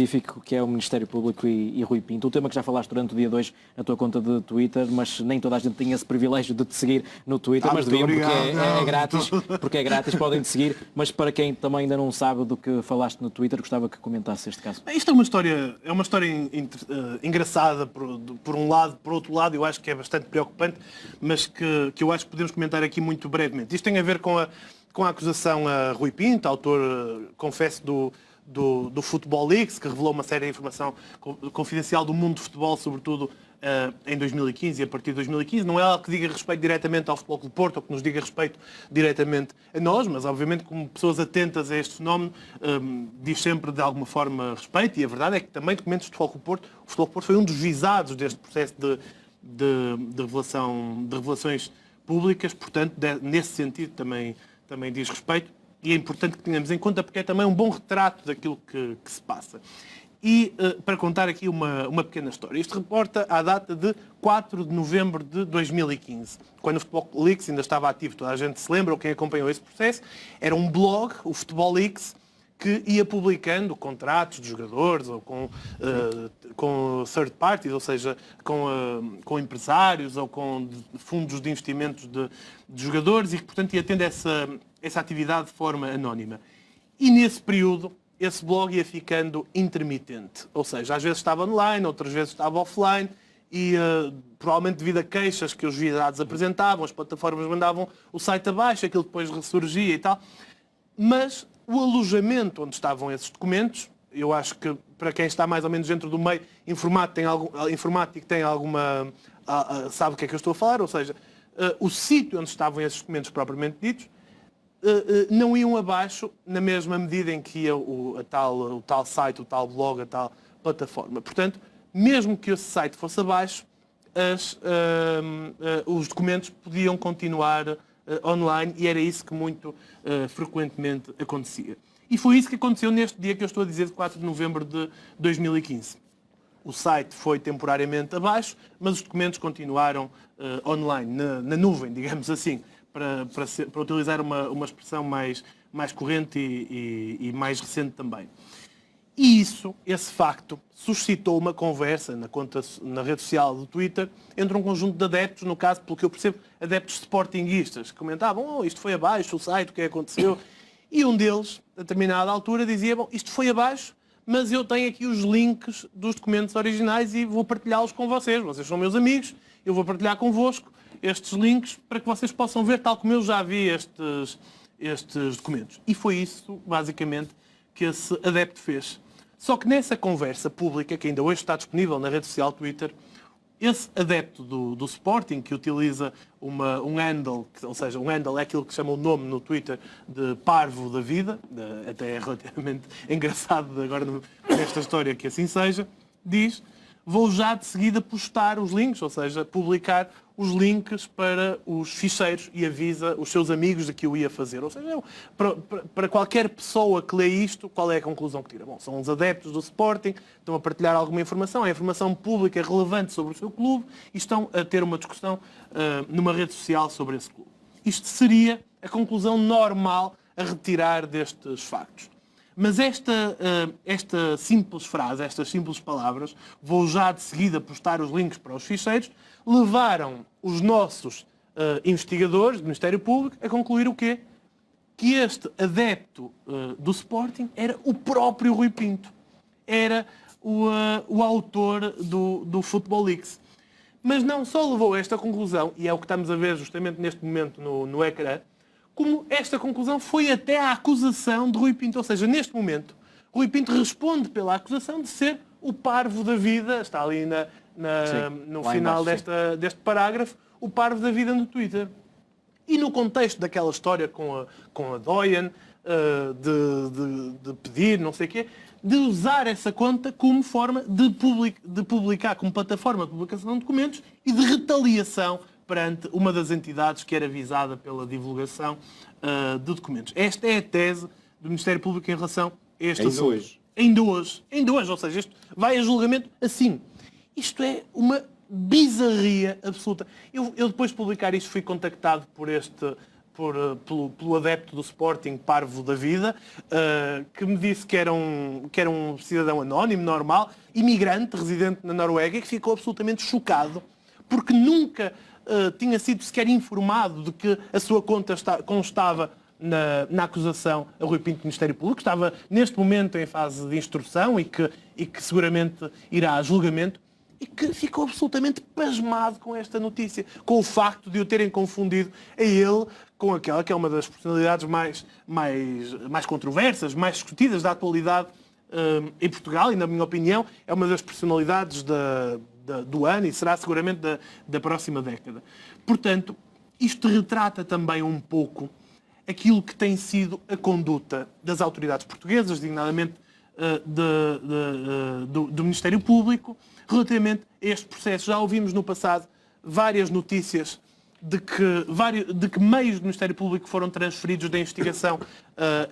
específico que é o Ministério Público e Rui Pinto. O tema que já falaste durante o dia 2 na tua conta de Twitter, mas nem toda a gente tem esse privilégio de te seguir no Twitter, mas deviam porque é grátis, podem te seguir, mas para quem também ainda não sabe do que falaste no Twitter, gostava que comentasse este caso. Isto é uma história engraçada por um lado, por outro lado eu acho que é bastante preocupante, mas que eu acho que podemos comentar aqui muito brevemente. Isto tem a ver com a acusação a Rui Pinto, autor, confesso, do Football Leaks, que revelou uma série de informação confidencial do mundo do futebol, sobretudo em 2015 e a partir de 2015. Não é algo que diga respeito diretamente ao Futebol Clube do Porto ou que nos diga respeito diretamente a nós, mas obviamente como pessoas atentas a este fenómeno diz sempre de alguma forma respeito, e a verdade é que também documentos do Futebol Clube do Porto, o Futebol Clube do Porto foi um dos visados deste processo de revelações públicas, portanto nesse sentido também diz respeito. E é importante que tenhamos em conta porque é também um bom retrato daquilo que se passa. E para contar aqui uma pequena história. Isto reporta à data de 4 de novembro de 2015, quando o Futebol Leaks ainda estava ativo. Toda a gente se lembra, ou quem acompanhou esse processo, era um blog, o Futebol Leaks, que ia publicando contratos de jogadores ou com third parties, ou seja, com empresários ou com fundos de investimentos de jogadores, e que, portanto, ia tendo essa atividade de forma anónima. E nesse período, esse blog ia ficando intermitente. Ou seja, às vezes estava online, outras vezes estava offline, e provavelmente devido a queixas que os visados apresentavam, as plataformas mandavam o site abaixo, aquilo depois ressurgia e tal. Mas o alojamento onde estavam esses documentos, eu acho que para quem está mais ou menos dentro do meio informático tem alguma... sabe o que é que eu estou a falar, ou seja, o sítio onde estavam esses documentos propriamente ditos não iam abaixo na mesma medida em que ia o tal site, o tal blog, a tal plataforma. Portanto, mesmo que esse site fosse abaixo, os documentos podiam continuar online, e era isso que muito frequentemente acontecia. E foi isso que aconteceu neste dia que eu estou a dizer, de 4 de novembro de 2015. O site foi temporariamente abaixo, mas os documentos continuaram online, na nuvem, digamos assim, para utilizar uma expressão mais corrente e mais recente também. E esse facto, suscitou uma conversa na rede social do Twitter entre um conjunto de adeptos, no caso, pelo que eu percebo, adeptos sportinguistas, que comentavam, isto foi abaixo, o site, o que aconteceu? E um deles, a determinada altura, dizia, isto foi abaixo, mas eu tenho aqui os links dos documentos originais e vou partilhá-los com vocês. Vocês são meus amigos, eu vou partilhar convosco estes links para que vocês possam ver, tal como eu já vi estes documentos. E foi isso, basicamente, que esse adepto fez. Só que nessa conversa pública, que ainda hoje está disponível na rede social Twitter, esse adepto do Sporting, que utiliza um handle, ou seja, um handle é aquilo que chama o nome no Twitter de parvo da vida, até é relativamente engraçado agora nesta história que assim seja, diz: vou já de seguida postar os links, ou seja, publicar os links para os ficheiros, e avisa os seus amigos de que o ia fazer. Ou seja, para qualquer pessoa que lê isto, qual é a conclusão que tira? Bom, são os adeptos do Sporting, estão a partilhar alguma informação, é informação pública relevante sobre o seu clube, e estão a ter uma discussão numa rede social sobre esse clube. Isto seria a conclusão normal a retirar destes factos. Mas esta simples frase, estas simples palavras, vou já de seguida postar os links para os ficheiros, levaram os nossos investigadores do Ministério Público a concluir o quê? Que este adepto do Sporting era o próprio Rui Pinto. Era o autor do Football Leaks. Mas não só levou a esta conclusão, e é o que estamos a ver justamente neste momento no ecrã, como esta conclusão foi até à acusação de Rui Pinto. Ou seja, neste momento, Rui Pinto responde pela acusação de ser o parvo da vida, está ali no final deste parágrafo, o parvo da vida no Twitter. E no contexto daquela história com a Doyen, de pedir, não sei o quê, de usar essa conta como forma de publicar, como plataforma de publicação de documentos e de retaliação perante uma das entidades que era visada pela divulgação de documentos. Esta é a tese do Ministério Público em relação a este assunto. Ainda hoje. Ou seja, isto vai a julgamento assim. Isto é uma bizarria absoluta. Eu depois de publicar isto, fui contactado por pelo adepto do Sporting, Parvo da Vida, que me disse que era um cidadão anónimo, normal, imigrante, residente na Noruega, e que ficou absolutamente chocado, porque nunca tinha sido sequer informado de que a sua conta constava na acusação a Rui Pinto do Ministério Público, estava neste momento em fase de instrução e que seguramente irá a julgamento, e que ficou absolutamente pasmado com esta notícia, com o facto de o terem confundido a ele com aquela que é uma das personalidades mais controversas, mais discutidas da atualidade em Portugal, e na minha opinião é uma das personalidades do ano e será seguramente da próxima década. Portanto, isto retrata também um pouco aquilo que tem sido a conduta das autoridades portuguesas, designadamente do Ministério Público, relativamente a este processo. Já ouvimos no passado várias notícias de que meios do Ministério Público foram transferidos da investigação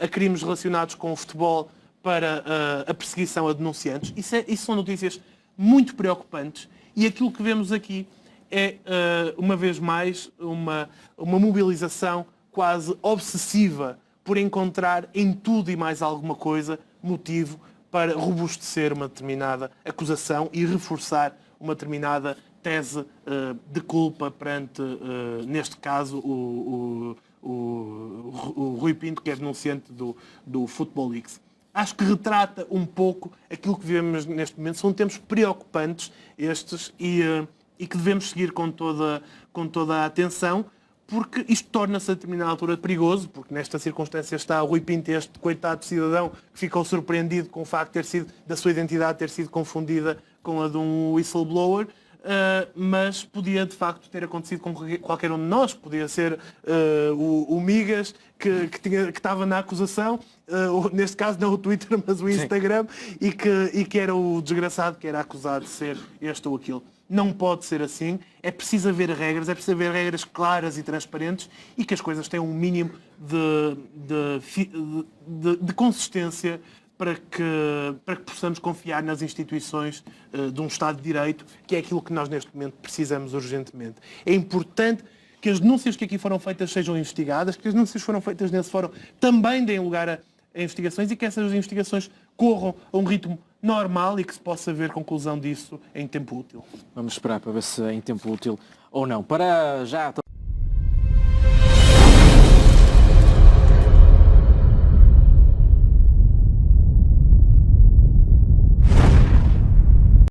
a crimes relacionados com o futebol para a perseguição a denunciantes. Isso são notícias muito preocupantes, e aquilo que vemos aqui é, uma vez mais, uma mobilização quase obsessiva por encontrar em tudo e mais alguma coisa motivo para robustecer uma determinada acusação e reforçar uma determinada tese de culpa perante, neste caso, o Rui Pinto, que é denunciante do Football Leaks. Acho que retrata um pouco aquilo que vivemos neste momento. São tempos preocupantes estes e que devemos seguir com toda a atenção, porque isto torna-se a determinada altura perigoso, porque nesta circunstância está o Rui Pinto, este coitado cidadão que ficou surpreendido com o facto da sua identidade ter sido confundida com a de um whistleblower, mas podia de facto ter acontecido com qualquer um de nós, podia ser o Migas, que estava na acusação, neste caso não o Twitter, mas o Instagram, e que era o desgraçado que era acusado de ser este ou aquilo. Não pode ser assim. É preciso haver regras claras e transparentes, e que as coisas tenham um mínimo de consistência para que possamos confiar nas instituições de um Estado de Direito, que é aquilo que nós neste momento precisamos urgentemente. É importante que as denúncias que aqui foram feitas sejam investigadas, que as denúncias que foram feitas nesse fórum também deem lugar a investigações, e que essas investigações corram a um ritmo normal e que se possa ver conclusão disso em tempo útil. Vamos esperar para ver se é em tempo útil ou não. Para já...